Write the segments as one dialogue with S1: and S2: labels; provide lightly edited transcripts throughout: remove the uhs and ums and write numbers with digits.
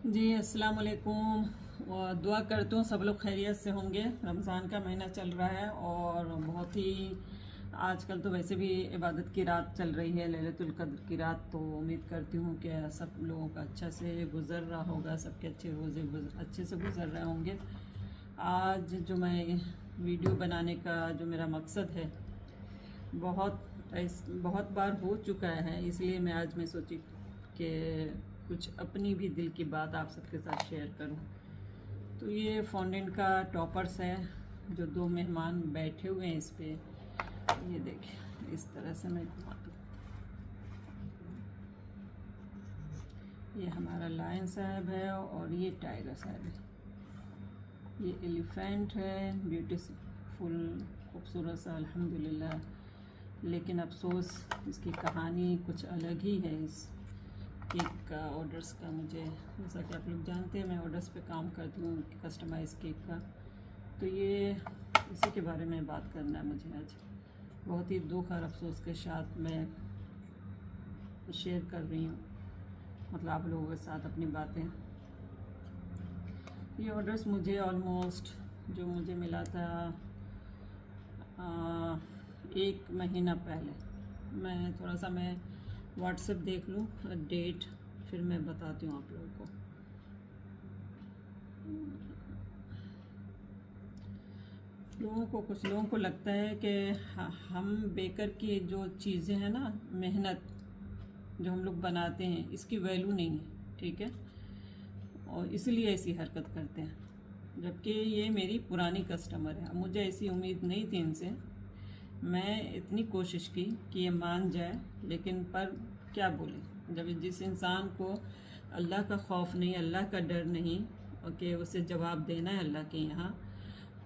S1: जी अस्सलाम वालेकुम। और दुआ करती हूँ सब लोग खैरियत से होंगे। रमज़ान का महीना चल रहा है और बहुत ही आजकल तो वैसे भी इबादत की रात चल रही है, लैलतुल कद्र की रात। तो उम्मीद करती हूँ कि सब लोगों का अच्छा से गुज़र रहा होगा, सबके अच्छे रोज़े अच्छे से गुज़र रहे होंगे। आज जो मैं वीडियो बनाने का जो मेरा मकसद है, बहुत बार हो चुका है, इसलिए मैं सोची कि कुछ अपनी भी दिल की बात आप सबके साथ शेयर करूं। तो ये फॉन्डेंट का टॉपर्स है, जो दो मेहमान बैठे हुए हैं इस पे। ये देखिए, इस तरह से मैं घुमा दूँ। ये हमारा लायन साहब है और ये टाइगर साहब है। ये एलिफेंट है, ब्यूटीफुल, खूबसूरत सा, अल्हम्दुलिल्लाह। लेकिन अफसोस इसकी कहानी कुछ अलग ही है। इस केक का, ऑर्डर्स का, मुझे जैसा कि आप लोग जानते हैं मैं ऑर्डर्स पे काम करती हूँ, कस्टमाइज़ केक का। तो ये इसी के बारे में बात करना है मुझे आज। बहुत ही दुख और अफसोस के साथ मैं शेयर कर रही हूँ, मतलब आप लोगों के साथ अपनी बातें। ये ऑर्डर्स मुझे ऑलमोस्ट जो मुझे मिला था 1 महीना पहले। मैं व्हाट्सएप देख लूँ डेट, फिर मैं बताती हूँ आप लोगों को। कुछ लोगों को लगता है कि हम बेकर की जो चीज़ें हैं ना, मेहनत जो हम लोग बनाते हैं, इसकी वैल्यू नहीं है, ठीक है, और इसलिए ऐसी हरकत करते हैं। जबकि ये मेरी पुरानी कस्टमर है, मुझे ऐसी उम्मीद नहीं थी इनसे। मैं इतनी कोशिश की कि ये मान जाए, लेकिन पर क्या बोले, जब जिस इंसान को अल्लाह का खौफ नहीं, अल्लाह का डर नहीं, और कि उसे जवाब देना है अल्लाह के यहाँ,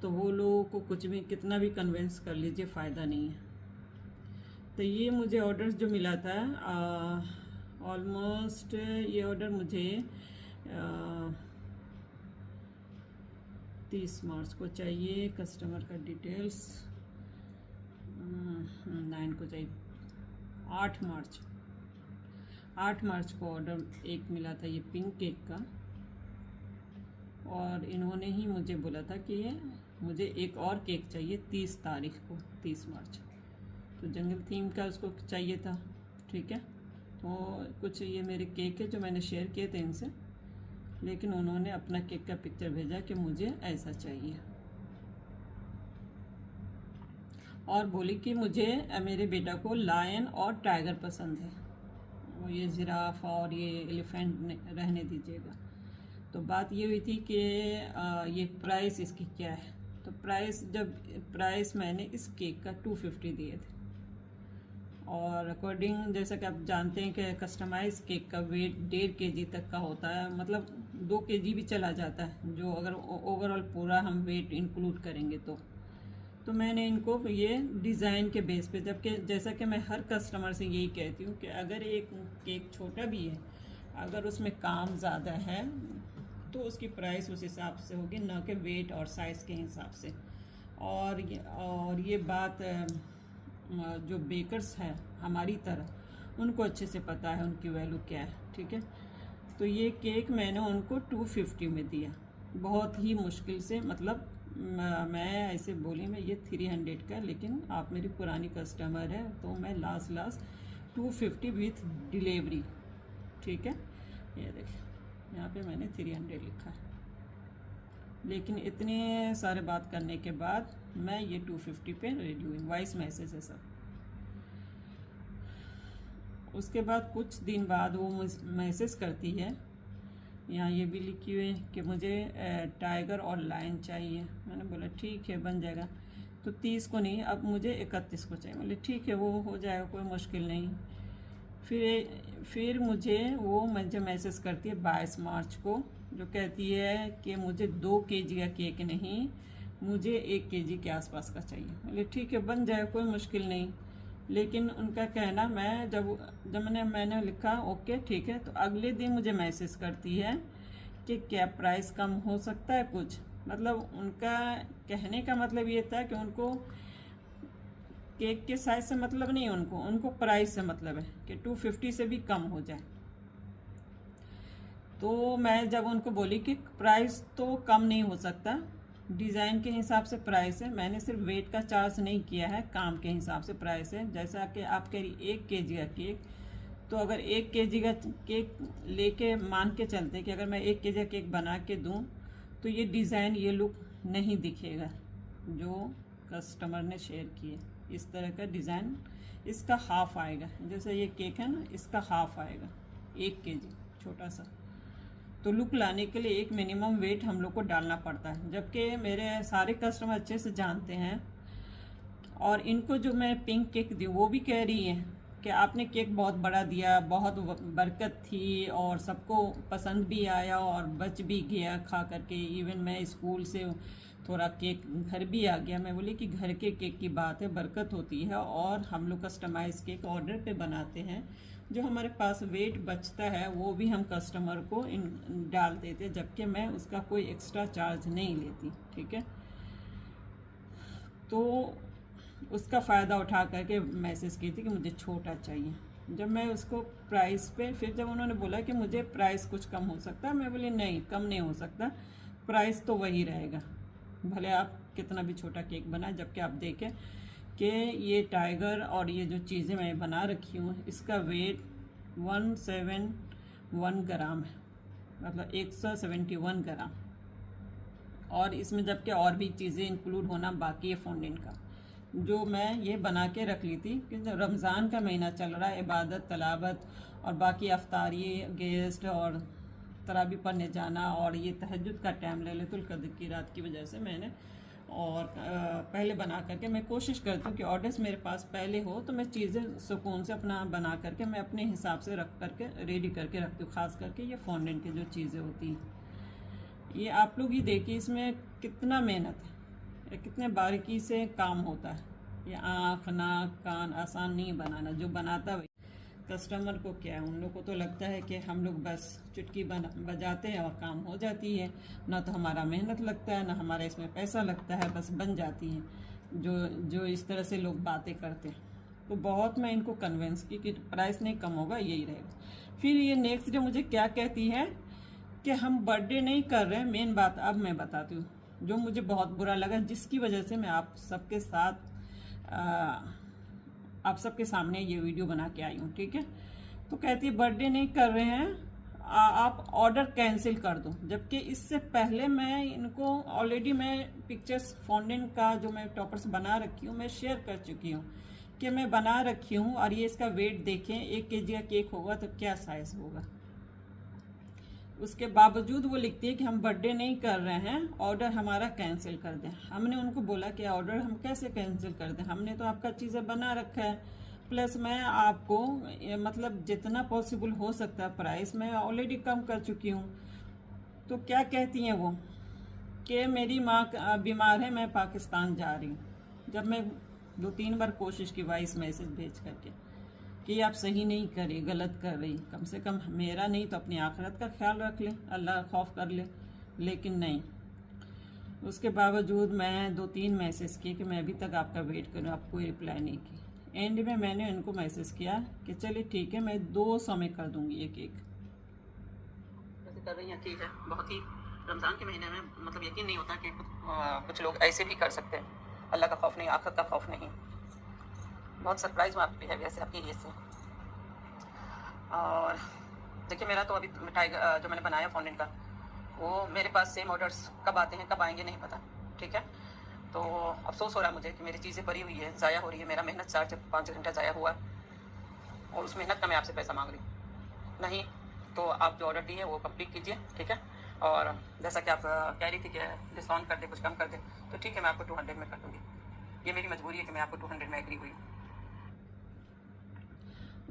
S1: तो वो लोगों को कुछ भी कितना भी कन्विंस कर लीजिए, फ़ायदा नहीं है। तो ये मुझे ऑर्डर्स जो मिला था ऑलमोस्ट, ये ऑर्डर मुझे 30 मार्च को चाहिए। कस्टमर का डिटेल्स 9 को चाहिए। 8 मार्च को ऑर्डर एक मिला था, ये पिंक केक का। और इन्होंने ही मुझे बोला था कि मुझे एक और केक चाहिए 30 तारीख को, 30 मार्च। तो जंगल थीम का उसको चाहिए था, ठीक है। तो कुछ ये मेरे केक है जो मैंने शेयर किए थे इनसे, लेकिन उन्होंने अपना केक का पिक्चर भेजा कि मुझे ऐसा चाहिए, और बोली कि मुझे मेरे बेटा को लायन और टाइगर पसंद है, वो ये जिराफ और ये एलिफेंट रहने दीजिएगा। तो बात ये हुई थी कि ये प्राइस इसकी क्या है। तो प्राइस मैंने इस केक का 250 दिए थे। और अकॉर्डिंग, जैसा कि आप जानते हैं कि कस्टमाइज केक का वेट 1.5 kg तक का होता है, मतलब 2 kg भी चला जाता है, जो अगर ओवरऑल पूरा हम वेट इंक्लूड करेंगे तो मैंने इनको ये डिज़ाइन के बेस पे, जबकि जैसा कि मैं हर कस्टमर से यही कहती हूँ कि अगर एक केक छोटा भी है, अगर उसमें काम ज़्यादा है तो उसकी प्राइस उस हिसाब से होगी, ना कि वेट और साइज़ के हिसाब से। और ये बात जो बेकर्स हैं हमारी तरह, उनको अच्छे से पता है उनकी वैल्यू क्या है, ठीक है। तो ये केक मैंने उनको 250 में दिया, बहुत ही मुश्किल से, मतलब मैं ऐसे बोली मैं ये 300 का, लेकिन आप मेरी पुरानी कस्टमर है तो मैं लास्ट 250 विथ डिलीवरी, ठीक है। ये देखिए, यहाँ पे मैंने 300 लिखा है, लेकिन इतने सारे बात करने के बाद मैं ये 250 पे रेडी हुई। वॉइस मैसेज है सब। उसके बाद कुछ दिन बाद वो मैसेज करती है, यहाँ ये भी लिखी हुई है कि मुझे टाइगर और लायन चाहिए। मैंने बोला ठीक है, बन जाएगा। तो 30 को नहीं, अब मुझे 31 को चाहिए। बोले ठीक है, वो हो जाएगा, कोई मुश्किल नहीं। फिर मुझे मैसेज करती है 22 मार्च को, जो कहती है कि मुझे 2 kg का केक नहीं, मुझे 1 kg के आसपास का चाहिए। बोले ठीक है, बन जाएगा, कोई मुश्किल नहीं। लेकिन उनका कहना, मैं जब मैंने लिखा ओके ठीक है, तो अगले दिन मुझे मैसेज करती है कि क्या प्राइस कम हो सकता है कुछ। मतलब उनका कहने का मतलब ये था कि उनको केक के साइज से मतलब नहीं है, उनको प्राइस से मतलब है कि 250 से भी कम हो जाए। तो मैं जब उनको बोली कि प्राइस तो कम नहीं हो सकता, डिज़ाइन के हिसाब से प्राइस है, मैंने सिर्फ वेट का चार्ज नहीं किया है, काम के हिसाब से प्राइस है। जैसा कि आप कह रही 1 केजी का केक, तो अगर 1 केजी का केक लेके मान के चलते कि अगर मैं 1 केजी का केक बना के दूँ तो ये डिज़ाइन, ये लुक नहीं दिखेगा जो कस्टमर ने शेयर किए। इस तरह का डिज़ाइन इसका हाफ आएगा, जैसे ये केक है ना, इसका हाफ आएगा 1 केजी छोटा सा। तो लुक लाने के लिए एक मिनिमम वेट हम लोग को डालना पड़ता है, जबकि मेरे सारे कस्टमर अच्छे से जानते हैं। और इनको जो मैं पिंक केक दी, वो भी कह रही है कि आपने केक बहुत बड़ा दिया, बहुत बरकत थी और सबको पसंद भी आया और बच भी गया खा करके। इवन मैं स्कूल से थोड़ा केक घर भी आ गया। मैं बोली कि घर के केक की बात है, बरकत होती है और हम लोग कस्टमाइज केक ऑर्डर पे बनाते हैं। जो हमारे पास वेट बचता है वो भी हम कस्टमर को डाल देते, जबकि मैं उसका कोई एक्स्ट्रा चार्ज नहीं लेती। ठीक है, तो उसका फ़ायदा उठा करके मैसेज की थी कि मुझे छोटा चाहिए। जब मैं उसको प्राइस पे, फिर जब उन्होंने बोला कि मुझे प्राइस कुछ कम हो सकता है, मैं बोली नहीं, कम नहीं हो सकता, प्राइस तो वही रहेगा, भले आप कितना भी छोटा केक बनाए। जबकि आप देखें कि ये टाइगर और ये जो चीज़ें मैं बना रखी हूँ, इसका वेट 171 ग्राम है, मतलब 171 ग्राम। और इसमें जबकि और भी चीज़ें इंक्लूड होना बाकी है फॉन्डेंट का, जो मैं ये बना के रख ली थी कि रमज़ान का महीना चल रहा है, इबादत तलावत और बाकी अफ्तारी, गेस्ट और तरावी पढ़ने जाना, और ये तहज्जुद का टाइम लैलतुल क़द्र की रात की वजह से मैंने और पहले बना करके मैं कोशिश करती हूँ कि ऑर्डर्स मेरे पास पहले हो, तो मैं चीज़ें सुकून से अपना बना करके मैं अपने हिसाब से रख करके रेडी करके रखती हूँ। ख़ास करके ये फॉन्डेंट की जो चीज़ें होती हैं, ये आप लोग ही देखिए इसमें कितना मेहनत है, कितने बारीकी से काम होता है। ये आँख, नाक, कान आसान नहीं बनाना, जो बनाता है कस्टमर को क्या है, उन लोग को तो लगता है कि हम लोग बस चुटकी बजाते हैं और काम हो जाती है, ना तो हमारा मेहनत लगता है, ना हमारा इसमें पैसा लगता है, बस बन जाती है। जो इस तरह से लोग बातें करते हैं, तो बहुत मैं इनको कन्विंस की कि प्राइस नहीं कम होगा, यही रहेगा। फिर ये नेक्स्ट डे मुझे क्या कहती है कि हम बर्थडे नहीं कर रहे हैं। मेन बात अब मैं बताती हूँ, जो मुझे बहुत बुरा लगा, जिसकी वजह से मैं आप सबके साथ आप सबके सामने ये वीडियो बना के आई हूँ। ठीक है, तो कहती है बर्थडे नहीं कर रहे हैं, आप ऑर्डर कैंसिल कर दो। जबकि इससे पहले मैं इनको ऑलरेडी मैं पिक्चर्स फॉन्डेंट का जो मैं टॉपर्स बना रखी हूँ मैं शेयर कर चुकी हूँ कि मैं बना रखी हूँ। और ये इसका वेट देखें, 1 केजी का केक होगा तो क्या साइज़ होगा। उसके बावजूद वो लिखती है कि हम बर्थडे नहीं कर रहे हैं, ऑर्डर हमारा कैंसिल कर दें। हमने उनको बोला कि ऑर्डर हम कैसे कैंसिल कर दें, हमने तो आपका चीज़ें बना रखा है, प्लस मैं आपको मतलब जितना पॉसिबल हो सकता है प्राइस मैं ऑलरेडी कम कर चुकी हूँ। तो क्या कहती हैं वो कि मेरी माँ बीमार है, मैं पाकिस्तान जा रही हूँ। जब मैं 2-3 बार कोशिश की वॉइस मैसेज भेज करके कि आप सही नहीं करी, गलत कर रही, कम से कम मेरा नहीं तो अपनी आखिरत का ख्याल रख ले, अल्लाह खौफ कर ले, लेकिन नहीं। उसके बावजूद मैं 2-3 मैसेज किए कि मैं अभी तक आपका वेट कर रही हूँ, आप कोई रिप्लाई नहीं की। एंड में मैंने इनको मैसेज किया कि चलिए ठीक है, मैं 200 में कर दूँगी ये केक।
S2: वैसे कर रही हैं, ठीक है। बहुत ही रमज़ान के महीने में मतलब यकीन नहीं होता कि कुछ लोग ऐसे भी कर सकते हैं। अल्लाह का खौफ नहीं, आखिरत का खौफ नहीं। बहुत सरप्राइज हुआ आपके बिहेवियर से, आपकी ये से। और देखिए मेरा तो अभी टाइगर जो मैंने बनाया फॉन्डेंट का, वो मेरे पास सेम ऑर्डर्स कब आते हैं कब आएंगे नहीं पता। ठीक है, तो अफसोस हो रहा है मुझे कि मेरी चीज़ें पड़ी हुई है, ज़ाया हो रही है, मेरा मेहनत 4 से 5 घंटा ज़ाया हुआ और उस मेहनत का मैं आपसे पैसा मांग रही हूँ। नहीं तो आप जो ऑर्डर दिए हैं वो कंप्लीट कीजिए। ठीक है, और जैसा कि आप कह रही थी कि डिस्काउंट कर दे, कुछ कम कर दे, तो ठीक है मैं आपको 200 में कर दूँगी। ये मेरी मजबूरी है कि मैं आपको 200 में एग्री हुई।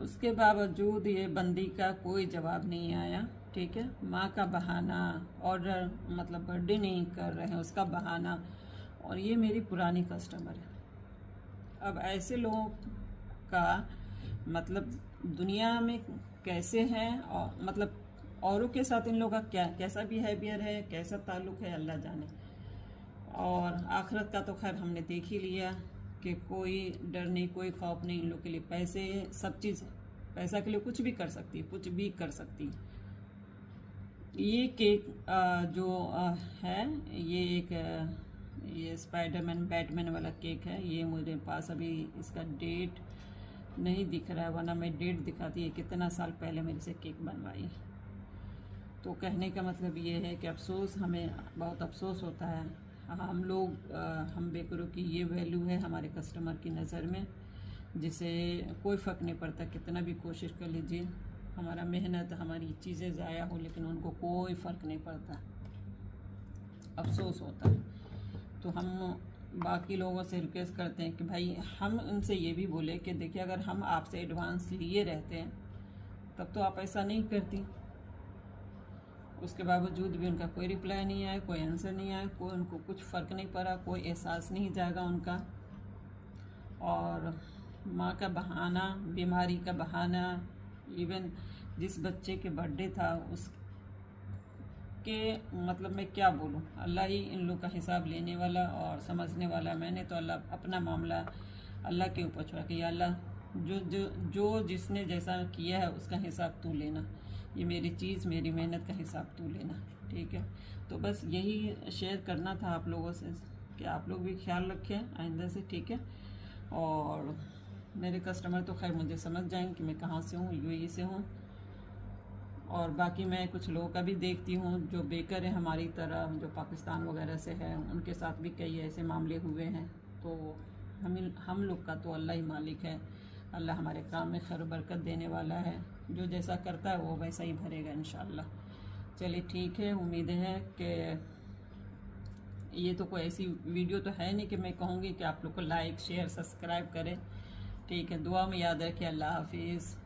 S1: उसके बावजूद ये बंदी का कोई जवाब नहीं आया। ठीक है, माँ का बहाना, ऑर्डर मतलब बर्थडे नहीं कर रहे हैं उसका बहाना, और ये मेरी पुरानी कस्टमर है। अब ऐसे लोगों का मतलब दुनिया में कैसे हैं, और मतलब औरों के साथ इन लोगों का कैसा बिहेवियर है, कैसा ताल्लुक़ है, अल्लाह जाने। और आखिरत का तो खैर हमने देख ही लिया कि कोई डर नहीं, कोई खौफ नहीं। इन लोग के लिए पैसे सब चीज़ है, पैसा के लिए कुछ भी कर सकती है, कुछ भी कर सकती है। ये केक जो है ये एक ये स्पाइडरमैन बैटमैन वाला केक है। ये मेरे पास अभी इसका डेट नहीं दिख रहा है, वरना मैं डेट दिखाती है कितना साल पहले मेरे से केक बनवाई। तो कहने का मतलब ये है कि अफसोस, हमें बहुत अफसोस होता है। हम लोग हम बेकरों की ये वैल्यू है हमारे कस्टमर की नज़र में, जिसे कोई फ़र्क नहीं पड़ता, कितना भी कोशिश कर लीजिए, हमारा मेहनत हमारी चीज़ें ज़ाया हो, लेकिन उनको कोई फ़र्क नहीं पड़ता, अफसोस होता है। तो हम बाकी लोगों से रिक्वेस्ट करते हैं कि भाई हम उनसे ये भी बोले कि देखिए, अगर हम आपसे एडवांस लिए रहते हैं तब तो आप ऐसा नहीं करती। उसके बावजूद भी उनका कोई रिप्लाई नहीं आया, कोई आंसर नहीं आया, कोई उनको कुछ फ़र्क नहीं पड़ा, कोई एहसास नहीं जागा उनका। और माँ का बहाना, बीमारी का बहाना, इवन जिस बच्चे के बर्थडे था उसके मतलब मैं क्या बोलूँ, अल्लाह ही इन लोग का हिसाब लेने वाला और समझने वाला। मैंने तो अल्लाह अपना मामला अल्लाह के ऊपर छोड़ा कि या अल्लाह, जो जिसने जैसा किया है उसका हिसाब तू लेना, ये मेरी चीज़, मेरी मेहनत का हिसाब तू लेना, ठीक है। तो बस यही शेयर करना था आप लोगों से कि आप लोग भी ख्याल रखें आइंदा से, ठीक है। और मेरे कस्टमर तो खैर मुझे समझ जाएंगे कि मैं कहाँ से हूँ, यूएई से हूँ। और बाकी मैं कुछ लोगों का भी देखती हूँ जो बेकर है हमारी तरह, जो पाकिस्तान वगैरह से है, उनके साथ भी कई ऐसे मामले हुए हैं। तो हम लोग का तो अल्लाह ही मालिक है, अल्लाह हमारे काम में खैर बरकत देने वाला है, जो जैसा करता है वो वैसा ही भरेगा इंशाल्लाह। चलिए ठीक है, उम्मीद है कि ये तो कोई ऐसी वीडियो तो है नहीं कि मैं कहूँगी कि आप लोग को लाइक शेयर सब्सक्राइब करें, ठीक है। दुआ में याद रखें। अल्लाह हाफिज़।